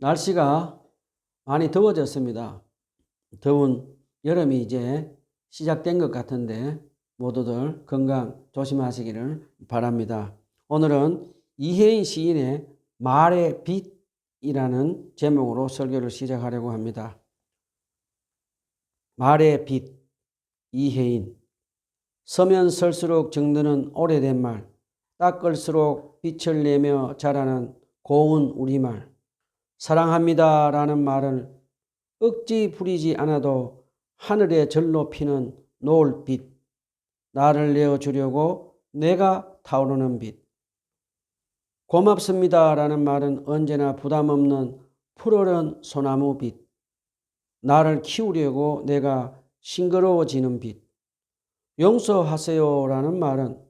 날씨가 많이 더워졌습니다. 더운 여름이 이제 시작된 것 같은데 모두들 건강 조심하시기를 바랍니다. 오늘은 이혜인 시인의 말의 빛이라는 제목으로 설교를 시작하려고 합니다. 말의 빛, 이혜인. 서면 설수록 정드는 오래된 말, 닦을수록 빛을 내며 자라는 고운 우리말. 사랑합니다 라는 말을 억지 부리지 않아도 하늘에 절로 피는 노을빛, 나를 내어주려고 내가 타오르는 빛. 고맙습니다 라는 말은 언제나 부담없는 푸르른 소나무빛, 나를 키우려고 내가 싱그러워지는 빛. 용서하세요 라는 말은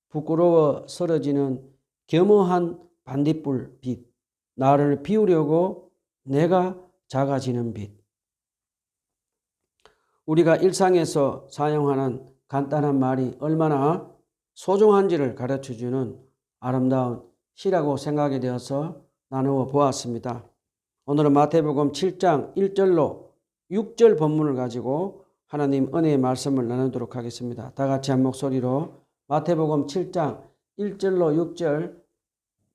부끄러워 쓰러지는 겸허한 반딧불 빛, 나를 비우려고 내가 작아지는 빛. 우리가 일상에서 사용하는 간단한 말이 얼마나 소중한지를 가르쳐주는 아름다운 시라고 생각이 되어서 나누어 보았습니다. 오늘은 마태복음 7장 1절로 6절 본문을 가지고 하나님 은혜의 말씀을 나누도록 하겠습니다. 다 같이 한 목소리로 마태복음 7장 1절로 6절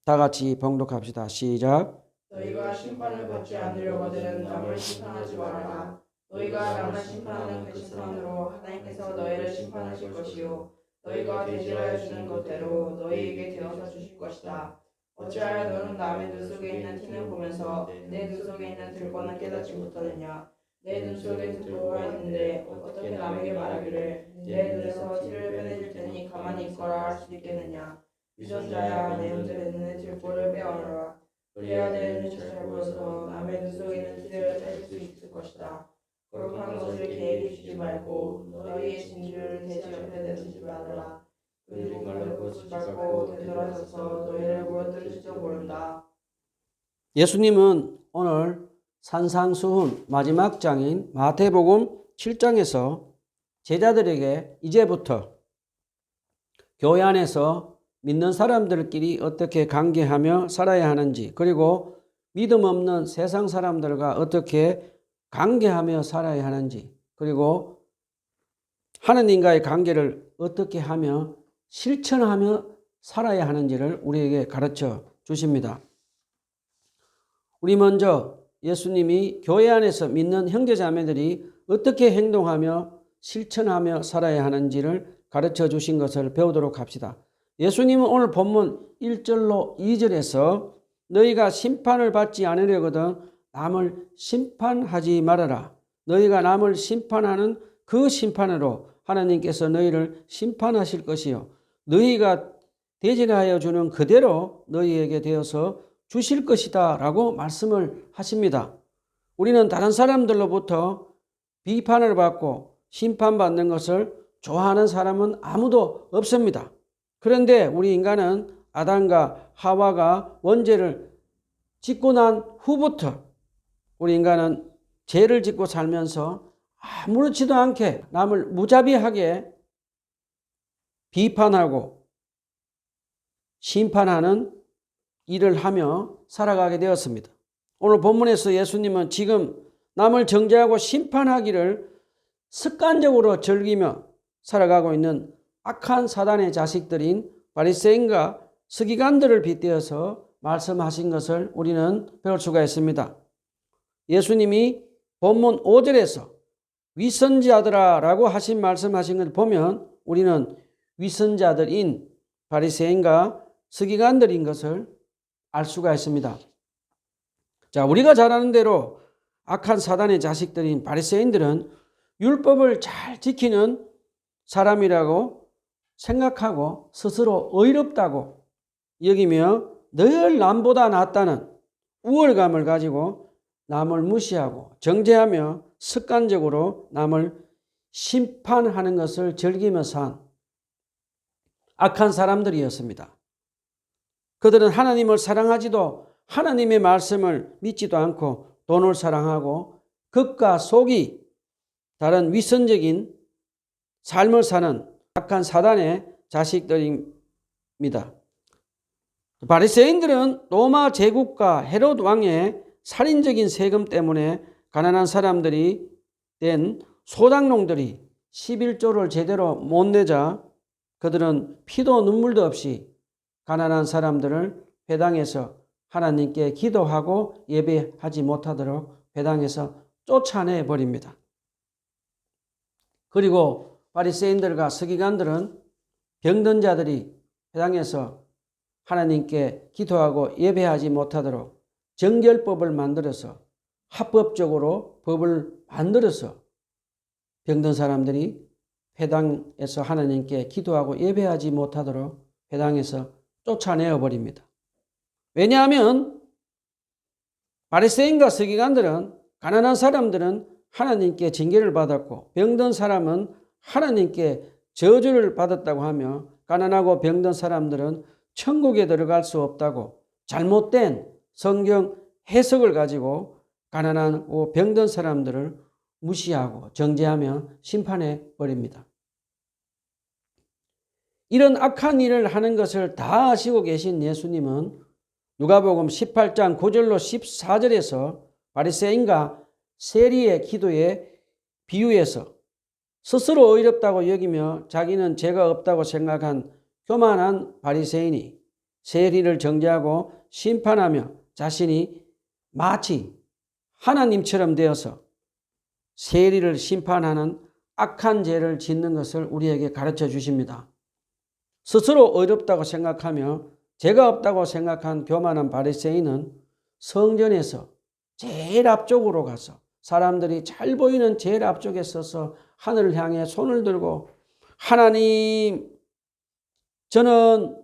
다 같이 봉독합시다. 시작. 너희가 심판을 받지 않으려거든 남을 심판하지 말아라. 너희가 남을 심판하는 그 심판으로 하나님께서 너희를 심판하실 것이요 너희가 대질하여 주는 것대로 너희에게 되어서 주실 것이다. 어찌하여 너는 남의 눈 속에 있는 티는 보면서 내 눈 속에 있는 들보는 깨닫지 못하느냐. 내 눈 속에 들보가 있는데 어떻게 남에게 말하기를 내 눈에서 티를 빼내줄 테니 가만히 있거라 할 수 있겠느냐. 유전자야, 내 눈에 있는 들보를 빼어라. 그래야 내 눈이 잘 보여서 남의 눈 속에 있는 티를 빼줄 수 있을 것이다. 거룩한 것을 개에게 주지 말고 너희의 진주를 돼지 옆에 내두지 말아라. 그리고 그것을 밟고 되돌아서서 너희를 무너뜨릴지도 모른다. 예수님은 오늘 산상수훈 마지막 장인 마태복음 7장에서 제자들에게 이제부터 교회 안에서 믿는 사람들끼리 어떻게 관계하며 살아야 하는지, 그리고 믿음 없는 세상 사람들과 어떻게 관계하며 살아야 하는지, 그리고 하느님과의 관계를 어떻게 하며 실천하며 살아야 하는지를 우리에게 가르쳐 주십니다. 우리 먼저 예수님이 교회 안에서 믿는 형제자매들이 어떻게 행동하며 실천하며 살아야 하는지를 가르쳐 주신 것을 배우도록 합시다. 예수님은 오늘 본문 1절로 2절에서 너희가 심판을 받지 않으려거든 남을 심판하지 말아라. 너희가 남을 심판하는 그 심판으로 하나님께서 너희를 심판하실 것이요 너희가 대질하여 주는 그대로 너희에게 되어서 주실 것이다 라고 말씀을 하십니다. 우리는 다른 사람들로부터 비판을 받고 심판받는 것을 좋아하는 사람은 아무도 없습니다. 그런데 우리 인간은 아담과 하와가 원죄를 짓고 난 후부터 우리 인간은 죄를 짓고 살면서 아무렇지도 않게 남을 무자비하게 비판하고 심판하는 일을 하며 살아가게 되었습니다. 오늘 본문에서 예수님은 지금 남을 정죄하고 심판하기를 습관적으로 즐기며 살아가고 있는 악한 사단의 자식들인 바리새인과 서기관들을 빗대어서 말씀하신 것을 우리는 배울 수가 있습니다. 예수님이 본문 5절에서 위선자들아 라고 하신 말씀하신 것을 보면 우리는 위선자들인 바리새인과 서기관들인 것을 알 수가 있습니다. 자, 우리가 잘 아는 대로 악한 사단의 자식들인 바리새인들은 율법을 잘 지키는 사람이라고 생각하고 스스로 의롭다고 여기며 늘 남보다 낫다는 우월감을 가지고 남을 무시하고 정죄하며 습관적으로 남을 심판하는 것을 즐기며 산 악한 사람들이었습니다. 그들은 하나님을 사랑하지도 하나님의 말씀을 믿지도 않고 돈을 사랑하고 겉과 속이 다른 위선적인 삶을 사는 악한 사단의 자식들입니다. 바리새인들은 로마 제국과 헤롯 왕의 살인적인 세금 때문에 가난한 사람들이 된 소장농들이 11조를 제대로 못 내자 그들은 피도 눈물도 없이 가난한 사람들을 회당에서 하나님께 기도하고 예배하지 못하도록 회당에서 쫓아내 버립니다. 그리고 바리새인들과 서기관들은 병든 자들이 회당에서 하나님께 기도하고 예배하지 못하도록 정결법을 만들어서 합법적으로 법을 만들어서 병든 사람들이 회당에서 하나님께 기도하고 예배하지 못하도록 회당에서 쫓아내어 버립니다. 왜냐하면 바리새인과 서기관들은 가난한 사람들은 하나님께 징계를 받았고 병든 사람은 하나님께 저주를 받았다고 하며 가난하고 병든 사람들은 천국에 들어갈 수 없다고 잘못된 성경 해석을 가지고 가난하고 병든 사람들을 무시하고 정죄하며 심판해 버립니다. 이런 악한 일을 하는 것을 다 아시고 계신 예수님은 누가복음 18장 9절로 14절에서 바리새인과 세리의 기도에 비유해서 스스로 의롭다고 여기며 자기는 죄가 없다고 생각한 교만한 바리새인이 세리를 정죄하고 심판하며 자신이 마치 하나님처럼 되어서 세리를 심판하는 악한 죄를 짓는 것을 우리에게 가르쳐 주십니다. 스스로 의롭다고 생각하며 죄가 없다고 생각한 교만한 바리새인은 성전에서 제일 앞쪽으로 가서 사람들이 잘 보이는 제일 앞쪽에 서서 하늘을 향해 손을 들고 하나님, 저는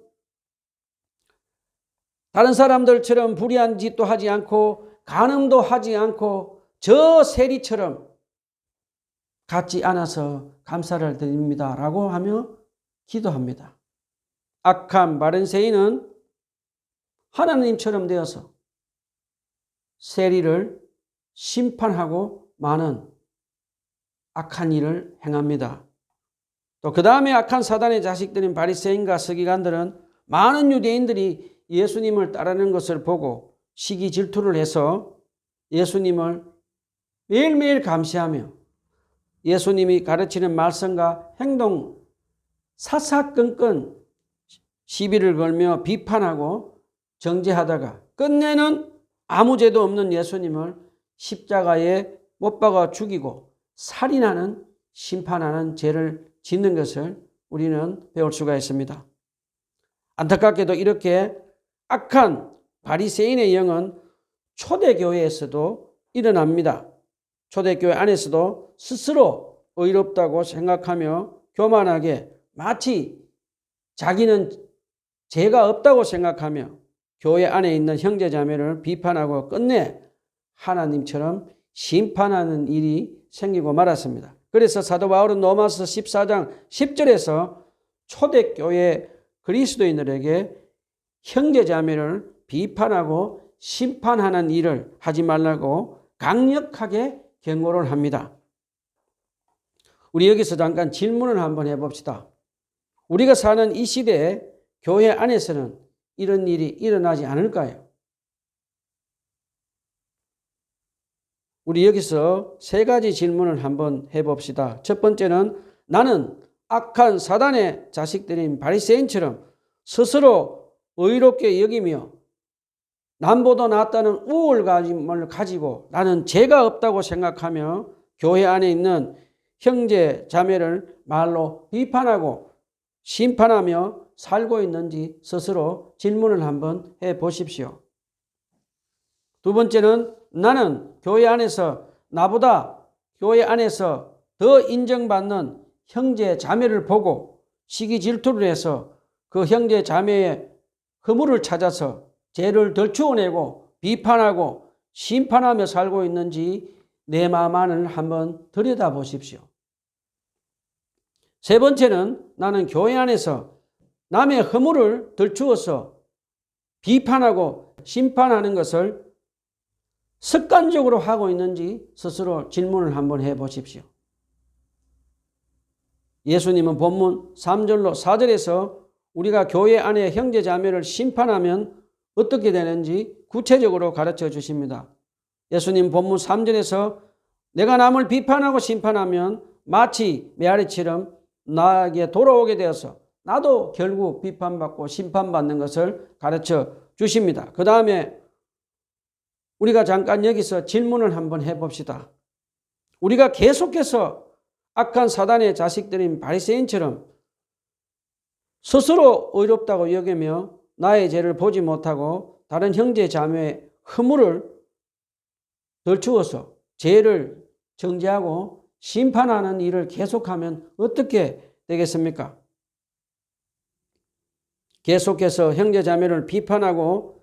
다른 사람들처럼 불의한 짓도 하지 않고 간음도 하지 않고 저 세리처럼 같지 않아서 감사를 드립니다 라고 하며 기도합니다. 악한 바리새인은 하나님처럼 되어서 세리를 심판하고 많은 악한 일을 행합니다. 또 그 다음에 악한 사단의 자식들인 바리새인과 서기관들은 많은 유대인들이 예수님을 따르는 것을 보고 시기 질투를 해서 예수님을 매일매일 감시하며 예수님이 가르치는 말씀과 행동 사사건건 시비를 걸며 비판하고 정죄하다가 끝내는 아무 죄도 없는 예수님을 십자가에 못 박아 죽이고 살인하는 심판하는 죄를 짓는 것을 우리는 배울 수가 있습니다. 안타깝게도 이렇게 악한 바리새인의 영은 초대교회에서도 일어납니다. 초대교회 안에서도 스스로 의롭다고 생각하며 교만하게 마치 자기는 죄가 없다고 생각하며 교회 안에 있는 형제자매를 비판하고 끝내 하나님처럼 심판하는 일이 생기고 말았습니다. 그래서 사도 바울은 로마서 14장 10절에서 초대교회 그리스도인들에게 형제자매를 비판하고 심판하는 일을 하지 말라고 강력하게 경고를 합니다. 우리 여기서 잠깐 질문을 한번 해봅시다. 우리가 사는 이 시대에 교회 안에서는 이런 일이 일어나지 않을까요? 우리 여기서 세 가지 질문을 한번 해봅시다. 첫 번째는 나는 악한 사단의 자식들인 바리새인처럼 스스로 의롭게 여기며 남보다 낫다는 우월감을 가지고 나는 죄가 없다고 생각하며 교회 안에 있는 형제 자매를 말로 비판하고 심판하며 살고 있는지 스스로 질문을 한번 해보십시오. 두 번째는 나는 교회 안에서 나보다 교회 안에서 더 인정받는 형제 자매를 보고 시기 질투를 해서 그 형제 자매의 허물을 찾아서 죄를 덜추어내고 비판하고 심판하며 살고 있는지 내 마음 안을 한번 들여다보십시오. 세 번째는 나는 교회 안에서 남의 허물을 덜추어서 비판하고 심판하는 것을 습관적으로 하고 있는지 스스로 질문을 한번 해보십시오. 예수님은 본문 3절로 4절에서 우리가 교회 안에 형제 자매를 심판하면 어떻게 되는지 구체적으로 가르쳐 주십니다. 예수님 본문 3절에서 내가 남을 비판하고 심판하면 마치 메아리처럼 나에게 돌아오게 되어서 나도 결국 비판받고 심판받는 것을 가르쳐 주십니다. 그 다음에 우리가 잠깐 여기서 질문을 한번 해봅시다. 우리가 계속해서 악한 사단의 자식들인 바리새인처럼 스스로 의롭다고 여기며 나의 죄를 보지 못하고 다른 형제 자매의 허물을 덜추어서 죄를 정죄하고 심판하는 일을 계속하면 어떻게 되겠습니까? 계속해서 형제 자매를 비판하고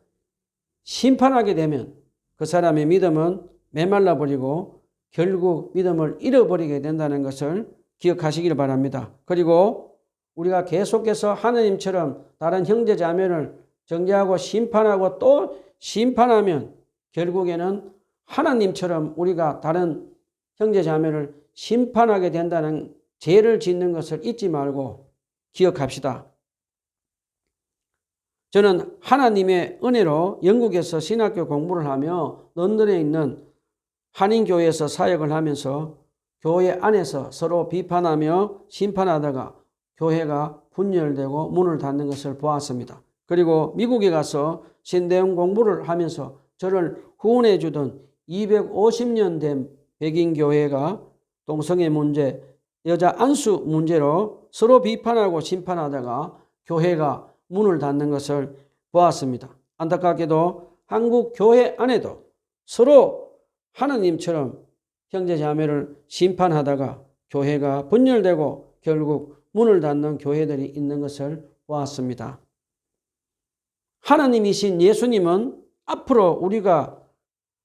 심판하게 되면 그 사람의 믿음은 메말라 버리고 결국 믿음을 잃어버리게 된다는 것을 기억하시기를 바랍니다. 그리고 우리가 계속해서 하느님처럼 다른 형제 자매를 정죄하고 심판하고 또 심판하면 결국에는 하나님처럼 우리가 다른 형제 자매를 심판하게 된다는 죄를 짓는 것을 잊지 말고 기억합시다. 저는 하나님의 은혜로 영국에서 신학교 공부를 하며 런던에 있는 한인교회에서 사역을 하면서 교회 안에서 서로 비판하며 심판하다가 교회가 분열되고 문을 닫는 것을 보았습니다. 그리고 미국에 가서 신대용 공부를 하면서 저를 후원해 주던 250년 된 백인 교회가 동성애 문제, 여자 안수 문제로 서로 비판하고 심판하다가 교회가 문을 닫는 것을 보았습니다. 안타깝게도 한국 교회 안에도 서로 하나님처럼 형제 자매를 심판하다가 교회가 분열되고 결국 문을 닫는 교회들이 있는 것을 보았습니다. 하나님이신 예수님은 앞으로 우리가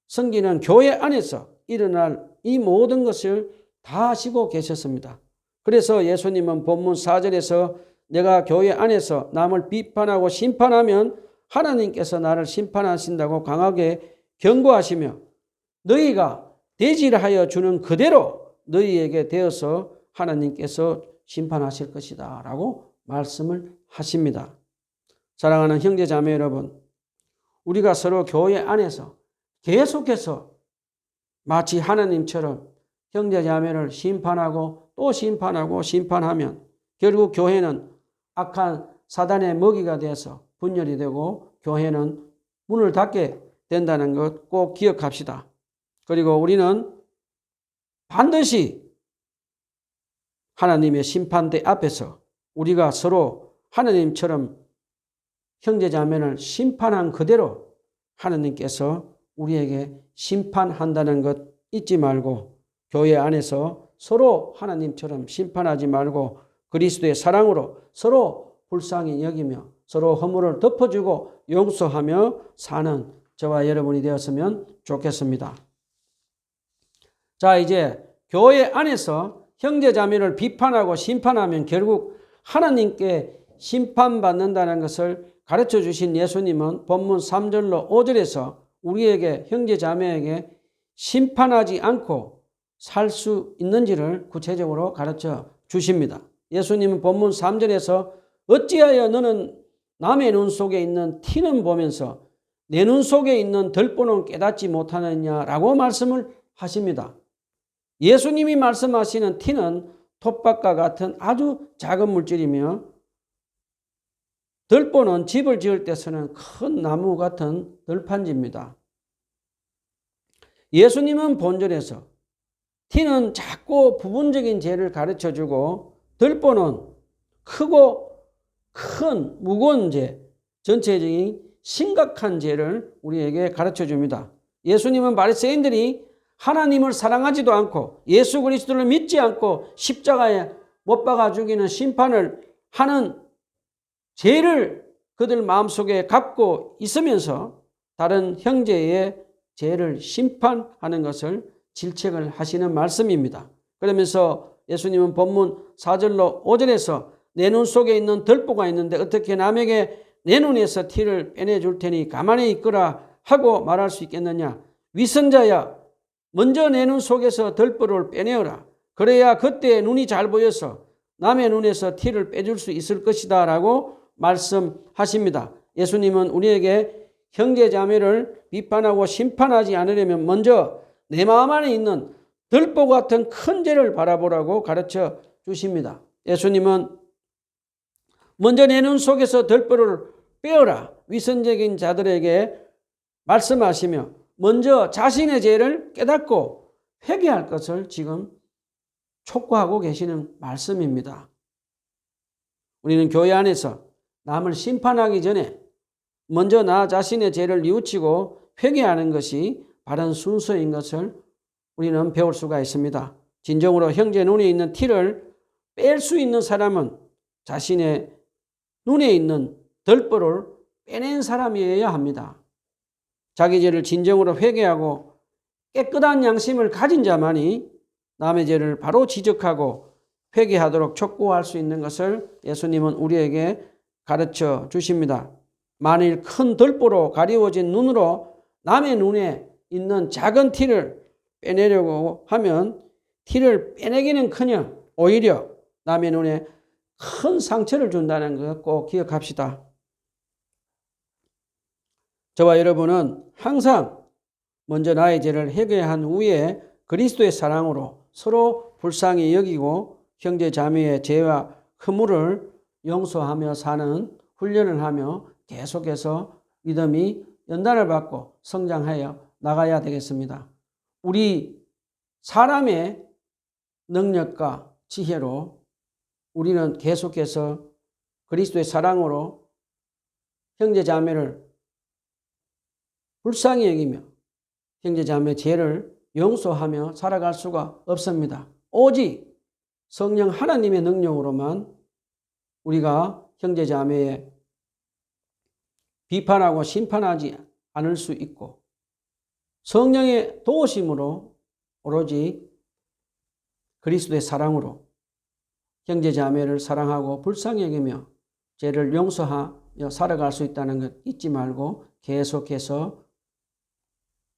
섬기는 교회 안에서 일어날 이 모든 것을 다 하시고 계셨습니다. 그래서 예수님은 본문 4절에서 내가 교회 안에서 남을 비판하고 심판하면 하나님께서 나를 심판하신다고 강하게 경고하시며 너희가 대질하여 주는 그대로 너희에게 되어서 하나님께서 심판하실 것이다 라고 말씀을 하십니다. 사랑하는 형제 자매 여러분, 우리가 서로 교회 안에서 계속해서 마치 하나님처럼 형제 자매를 심판하고 또 심판하고 심판하면 결국 교회는 악한 사단의 먹이가 돼서 분열이 되고 교회는 문을 닫게 된다는 것 꼭 기억합시다. 그리고 우리는 반드시 하나님의 심판대 앞에서 우리가 서로 하나님처럼 형제 자매를 심판한 그대로 하나님께서 우리에게 심판한다는 것 잊지 말고 교회 안에서 서로 하나님처럼 심판하지 말고 그리스도의 사랑으로 서로 불쌍히 여기며 서로 허물을 덮어주고 용서하며 사는 저와 여러분이 되었으면 좋겠습니다. 자, 이제 교회 안에서 형제 자매를 비판하고 심판하면 결국 하나님께 심판받는다는 것을 가르쳐 주신 예수님은 본문 3절로 5절에서 우리에게 형제 자매에게 심판하지 않고 살 수 있는지를 구체적으로 가르쳐 주십니다. 예수님은 본문 3절에서 어찌하여 너는 남의 눈 속에 있는 티는 보면서 내 눈 속에 있는 들보는 깨닫지 못하느냐라고 말씀을 하십니다. 예수님이 말씀하시는 티는 톱밥과 같은 아주 작은 물질이며 들보는 집을 지을 때 쓰는 큰 나무 같은 들판지입니다. 예수님은 본절에서 티는 작고 부분적인 죄를 가르쳐주고 들보는 크고 큰 무거운 죄, 전체적인 심각한 죄를 우리에게 가르쳐줍니다. 예수님은 바리새인들이 하나님을 사랑하지도 않고 예수 그리스도를 믿지 않고 십자가에 못 박아 죽이는 심판을 하는 죄를 그들 마음속에 갖고 있으면서 다른 형제의 죄를 심판하는 것을 질책을 하시는 말씀입니다. 그러면서 예수님은 본문 4절로 5절에서 내 눈 속에 있는 들보가 있는데 어떻게 남에게 내 눈에서 티를 빼내줄 테니 가만히 있거라 하고 말할 수 있겠느냐. 위선자야, 먼저 내 눈 속에서 들보를 빼내어라. 그래야 그때 눈이 잘 보여서 남의 눈에서 티를 빼줄 수 있을 것이다 라고 말씀하십니다. 예수님은 우리에게 형제 자매를 비판하고 심판하지 않으려면 먼저 내 마음 안에 있는 들보 같은 큰 죄를 바라보라고 가르쳐 주십니다. 예수님은 먼저 내 눈 속에서 들보를 빼어라 위선적인 자들에게 말씀하시며 먼저 자신의 죄를 깨닫고 회개할 것을 지금 촉구하고 계시는 말씀입니다. 우리는 교회 안에서 남을 심판하기 전에 먼저 나 자신의 죄를 뉘우치고 회개하는 것이 바른 순서인 것을 우리는 배울 수가 있습니다. 진정으로 형제 눈에 있는 티를 뺄 수 있는 사람은 자신의 눈에 있는 덜보를 빼낸 사람이어야 합니다. 자기 죄를 진정으로 회개하고 깨끗한 양심을 가진 자만이 남의 죄를 바로 지적하고 회개하도록 촉구할 수 있는 것을 예수님은 우리에게 가르쳐 주십니다. 만일 큰 덜보로 가리워진 눈으로 남의 눈에 있는 작은 티를 빼내려고 하면 티를 빼내기는커녕 오히려 남의 눈에 큰 상처를 준다는 것 꼭 기억합시다. 저와 여러분은 항상 먼저 나의 죄를 회개한 후에 그리스도의 사랑으로 서로 불쌍히 여기고 형제 자매의 죄와 허물을 용서하며 사는 훈련을 하며 계속해서 믿음이 연단을 받고 성장하여 나가야 되겠습니다. 우리 사람의 능력과 지혜로 우리는 계속해서 그리스도의 사랑으로 형제 자매를 불쌍히 여기며 형제 자매의 죄를 용서하며 살아갈 수가 없습니다. 오직 성령 하나님의 능력으로만 우리가 형제 자매의 비판하고 심판하지 않을 수 있고 성령의 도우심으로 오로지 그리스도의 사랑으로 형제 자매를 사랑하고 불쌍히 여기며 죄를 용서하며 살아갈 수 있다는 것 잊지 말고 계속해서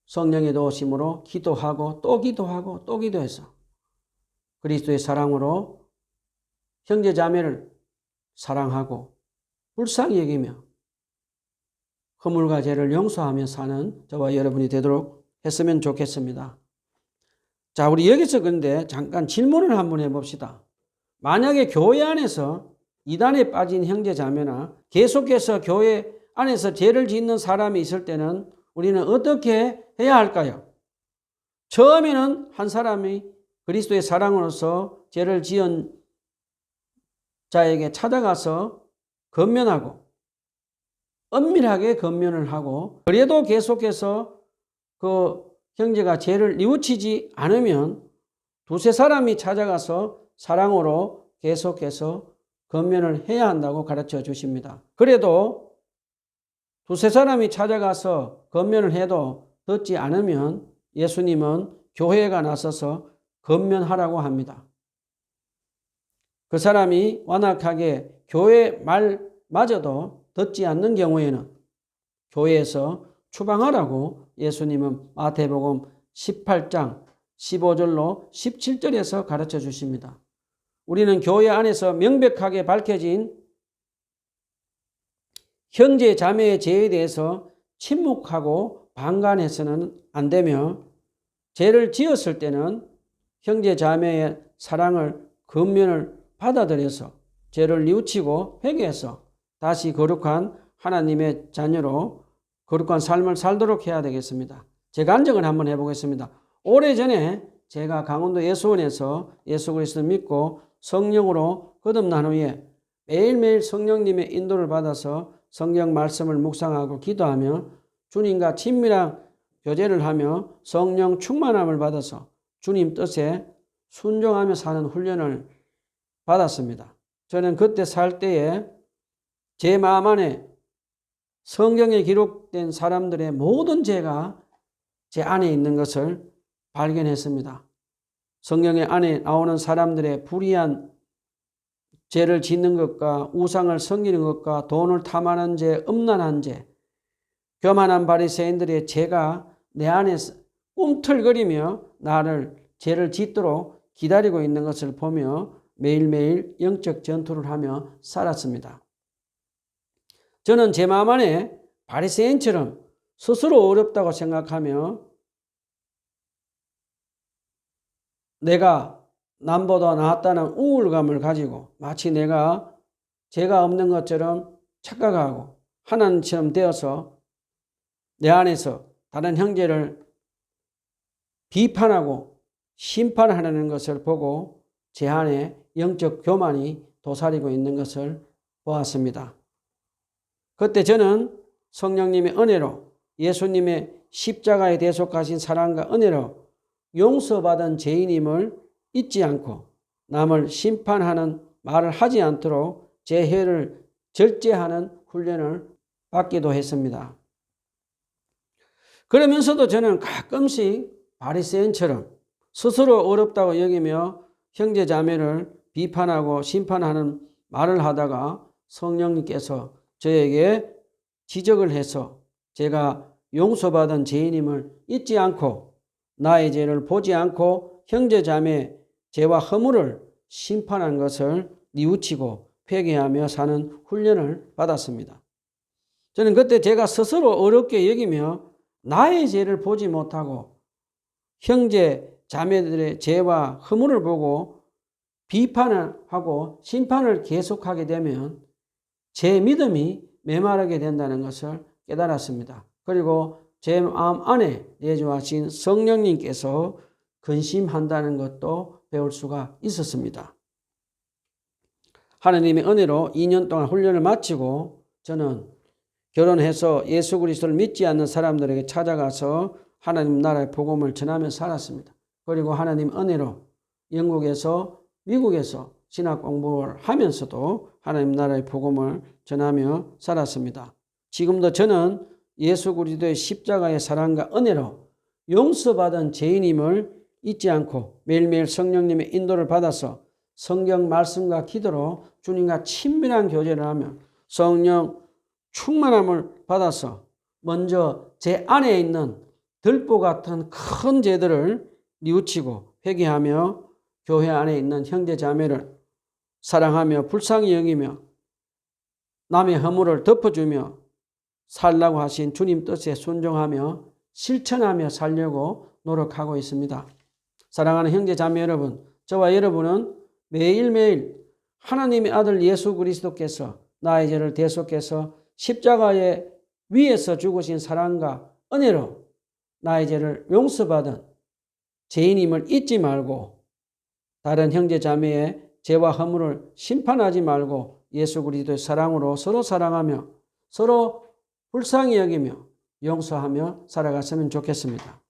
성령의 도우심으로 기도하고 또 기도하고 또 기도해서 그리스도의 사랑으로 형제 자매를 사랑하고 불쌍히 여기며 허물과 죄를 용서하며 사는 저와 여러분이 되도록 했으면 좋겠습니다. 자, 우리 여기서 근데 잠깐 질문을 한번 해봅시다. 만약에 교회 안에서 이단에 빠진 형제 자매나 계속해서 교회 안에서 죄를 짓는 사람이 있을 때는 우리는 어떻게 해야 할까요? 처음에는 한 사람이 그리스도의 사랑으로서 죄를 지은 자에게 찾아가서 권면하고 엄밀하게 권면을 하고 그래도 계속해서 그 형제가 죄를 뉘우치지 않으면 두세 사람이 찾아가서 사랑으로 계속해서 권면을 해야 한다고 가르쳐 주십니다. 그래도 두세 사람이 찾아가서 권면을 해도 듣지 않으면 예수님은 교회가 나서서 권면하라고 합니다. 그 사람이 완악하게 교회 말마저도 듣지 않는 경우에는 교회에서 추방하라고 예수님은 마태복음 18장 15절로 17절에서 가르쳐 주십니다. 우리는 교회 안에서 명백하게 밝혀진 형제 자매의 죄에 대해서 침묵하고 방관해서는 안 되며 죄를 지었을 때는 형제 자매의 사랑을 권면을 받아들여서 죄를 뉘우치고 회개해서 다시 거룩한 하나님의 자녀로 거룩한 삶을 살도록 해야 되겠습니다. 제 간증을 한번 해보겠습니다. 오래전에 제가 강원도 예수원에서 예수 그리스도를 믿고 성령으로 거듭난 후에 매일매일 성령님의 인도를 받아서 성경 말씀을 묵상하고 기도하며 주님과 친밀한 교제를 하며 성령 충만함을 받아서 주님 뜻에 순종하며 사는 훈련을 받았습니다. 저는 그때 살 때에 제 마음 안에 성경에 기록된 사람들의 모든 죄가 제 안에 있는 것을 발견했습니다. 성경의 안에 나오는 사람들의 불의한 죄를 짓는 것과 우상을 섬기는 것과 돈을 탐하는 죄, 음란한 죄, 교만한 바리새인들의 죄가 내 안에 꿈틀거리며 나를 죄를 짓도록 기다리고 있는 것을 보며 매일매일 영적 전투를 하며 살았습니다. 저는 제 마음 안에 바리새인처럼 스스로 어렵다고 생각하며 내가 남보다 낫다는 우울감을 가지고 마치 내가 죄가 없는 것처럼 착각하고 하나님처럼 되어서 내 안에서 다른 형제를 비판하고 심판하려는 것을 보고 제 안에 영적 교만이 도사리고 있는 것을 보았습니다. 그때 저는 성령님의 은혜로 예수님의 십자가에 대속하신 사랑과 은혜로 용서받은 죄인임을 잊지 않고 남을 심판하는 말을 하지 않도록 제 혀를 절제하는 훈련을 받기도 했습니다. 그러면서도 저는 가끔씩 바리새인처럼 스스로 어렵다고 여기며 형제 자매를 비판하고 심판하는 말을 하다가 성령님께서 저에게 지적을 해서 제가 용서받은 죄인임을 잊지 않고 나의 죄를 보지 않고 형제 자매 죄와 허물을 심판한 것을 뉘우치고 회개하며 사는 훈련을 받았습니다. 저는 그때 제가 스스로 어렵게 여기며 나의 죄를 보지 못하고 형제 자매들의 죄와 허물을 보고 비판을 하고 심판을 계속하게 되면 제 믿음이 메마르게 된다는 것을 깨달았습니다. 그리고 제 마음 안에 내주하신 성령님께서 근심한다는 것도 배울 수가 있었습니다. 하나님의 은혜로 2년 동안 훈련을 마치고 저는 결혼해서 예수 그리스도를 믿지 않는 사람들에게 찾아가서 하나님 나라의 복음을 전하며 살았습니다. 그리고 하나님 은혜로 영국에서 미국에서 신학 공부를 하면서도 하나님 나라의 복음을 전하며 살았습니다. 지금도 저는 예수 그리스도의 십자가의 사랑과 은혜로 용서받은 죄인임을 잊지 않고 매일매일 성령님의 인도를 받아서 성경 말씀과 기도로 주님과 친밀한 교제를 하며 성령 충만함을 받아서 먼저 제 안에 있는 들보 같은 큰 죄들을 뉘우치고 회개하며 교회 안에 있는 형제 자매를 사랑하며 불쌍히 여기며 남의 허물을 덮어주며 살라고 하신 주님 뜻에 순종하며 실천하며 살려고 노력하고 있습니다. 사랑하는 형제 자매 여러분, 저와 여러분은 매일매일 하나님의 아들 예수 그리스도께서 나의 죄를 대속해서 십자가에 위에서 죽으신 사랑과 은혜로 나의 죄를 용서받은 죄인임을 잊지 말고 다른 형제 자매의 죄와 허물을 심판하지 말고 예수 그리스도의 사랑으로 서로 사랑하며 서로 불쌍히 여기며 용서하며 살아갔으면 좋겠습니다.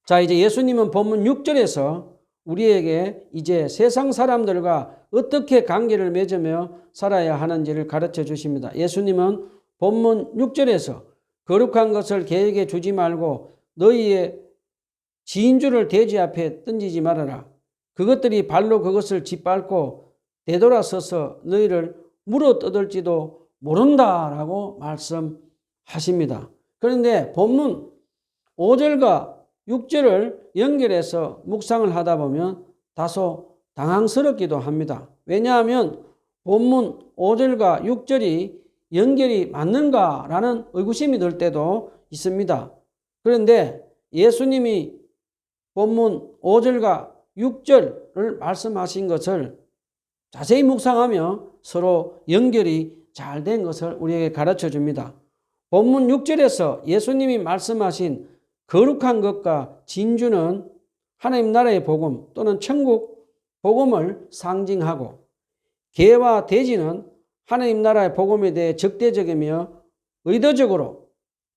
자, 이제 예수님은 본문 6절에서 우리에게 이제 세상 사람들과 어떻게 관계를 맺으며 살아야 하는지를 가르쳐 주십니다. 예수님은 본문 6절에서 거룩한 것을 계획에 주지 말고 너희의 지인주를 돼지 앞에 던지지 말아라. 그것들이 발로 그것을 짓밟고 되돌아서서 너희를 물어 뜯을지도 모른다라고 말씀하십니다. 그런데 본문 5절과 6절을 연결해서 묵상을 하다 보면 다소 당황스럽기도 합니다. 왜냐하면 본문 5절과 6절이 연결이 맞는가라는 의구심이 들 때도 있습니다. 그런데 예수님이 본문 5절과 6절을 말씀하신 것을 자세히 묵상하며 서로 연결이 잘 된 것을 우리에게 가르쳐 줍니다. 본문 6절에서 예수님이 말씀하신 거룩한 것과 진주는 하나님 나라의 복음 또는 천국 복음을 상징하고 개와 돼지는 하나님 나라의 복음에 대해 적대적이며 의도적으로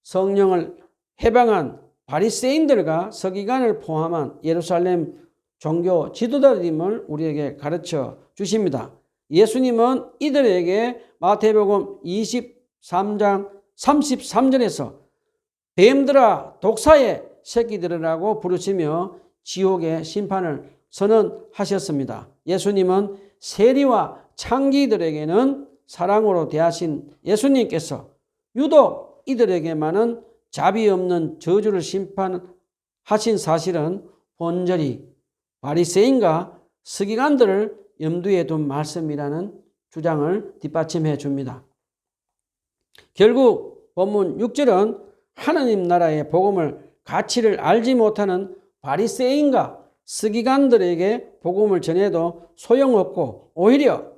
성령을 해방한 바리새인들과 서기관을 포함한 예루살렘 종교 지도자들임을 우리에게 가르쳐 주십니다. 예수님은 이들에게 마태복음 23장 33절에서 뱀들아 독사의 새끼들이라고 부르시며 지옥의 심판을 선언하셨습니다. 예수님은 세리와 창기들에게는 사랑으로 대하신 예수님께서 유독 이들에게만은 자비 없는 저주를 심판하신 사실은 본절이 바리새인과 서기관들을 염두에 둔 말씀이라는 주장을 뒷받침해 줍니다. 결국 본문 6절은 하나님 나라의 복음을 가치를 알지 못하는 바리새인과 서기관들에게 복음을 전해도 소용없고 오히려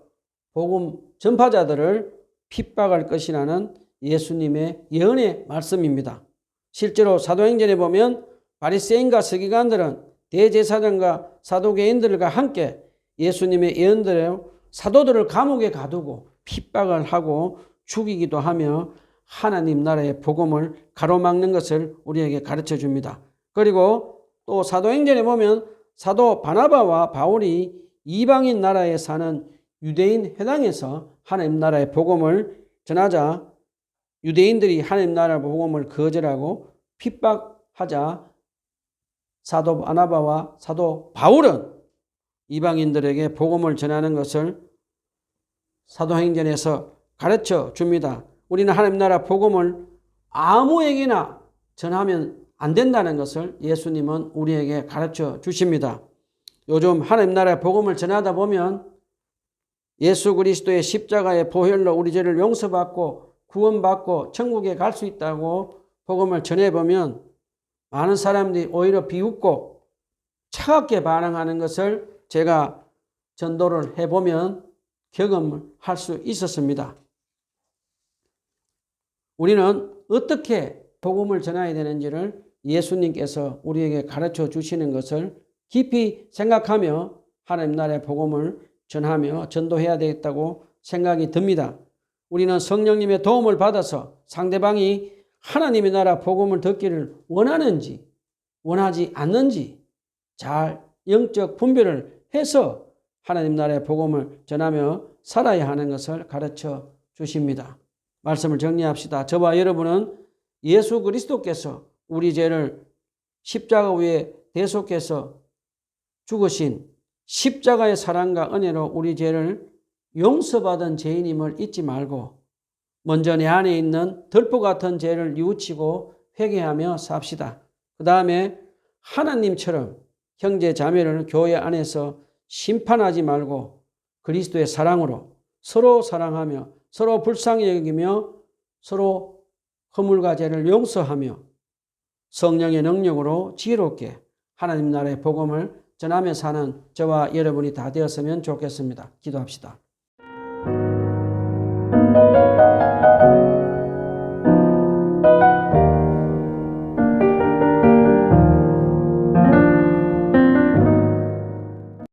복음 전파자들을 핍박할 것이라는 예수님의 예언의 말씀입니다. 실제로 사도행전에 보면 바리새인과 서기관들은 대제사장과 사도개인들과 함께 예수님의 예언대로 사도들을 감옥에 가두고 핍박을 하고 죽이기도 하며 하나님 나라의 복음을 가로막는 것을 우리에게 가르쳐 줍니다. 그리고 또 사도행전에 보면 사도 바나바와 바울이 이방인 나라에 사는 유대인 회당에서 하나님 나라의 복음을 전하자 유대인들이 하나님 나라의 복음을 거절하고 핍박하자 사도 바나바와 사도 바울은 이방인들에게 복음을 전하는 것을 사도행전에서 가르쳐 줍니다. 우리는 하나님 나라 복음을 아무에게나 전하면 안 된다는 것을 예수님은 우리에게 가르쳐 주십니다. 요즘 하나님 나라의 복음을 전하다 보면 예수 그리스도의 십자가의 보혈로 우리 죄를 용서받고 구원받고 천국에 갈 수 있다고 복음을 전해보면 많은 사람들이 오히려 비웃고 차갑게 반응하는 것을 제가 전도를 해보면 경험을 할 수 있었습니다. 우리는 어떻게 복음을 전해야 되는지를 예수님께서 우리에게 가르쳐 주시는 것을 깊이 생각하며 하나님 나라의 복음을 전하며 전도해야 되겠다고 생각이 듭니다. 우리는 성령님의 도움을 받아서 상대방이 하나님의 나라 복음을 듣기를 원하는지 원하지 않는지 잘 영적 분별을 해서 하나님 나라의 복음을 전하며 살아야 하는 것을 가르쳐 주십니다. 말씀을 정리합시다. 저와 여러분은 예수 그리스도께서 우리 죄를 십자가 위에 대속해서 죽으신 십자가의 사랑과 은혜로 우리 죄를 용서받은 죄인임을 잊지 말고 먼저 내 안에 있는 들보 같은 죄를 뉘우치고 회개하며 삽시다. 그 다음에 하나님처럼 형제 자매를 교회 안에서 심판하지 말고 그리스도의 사랑으로 서로 사랑하며 서로 불쌍히 여기며 서로 허물과 죄를 용서하며 성령의 능력으로 지혜롭게 하나님 나라의 복음을 전하며 사는 저와 여러분이 다 되었으면 좋겠습니다. 기도합시다.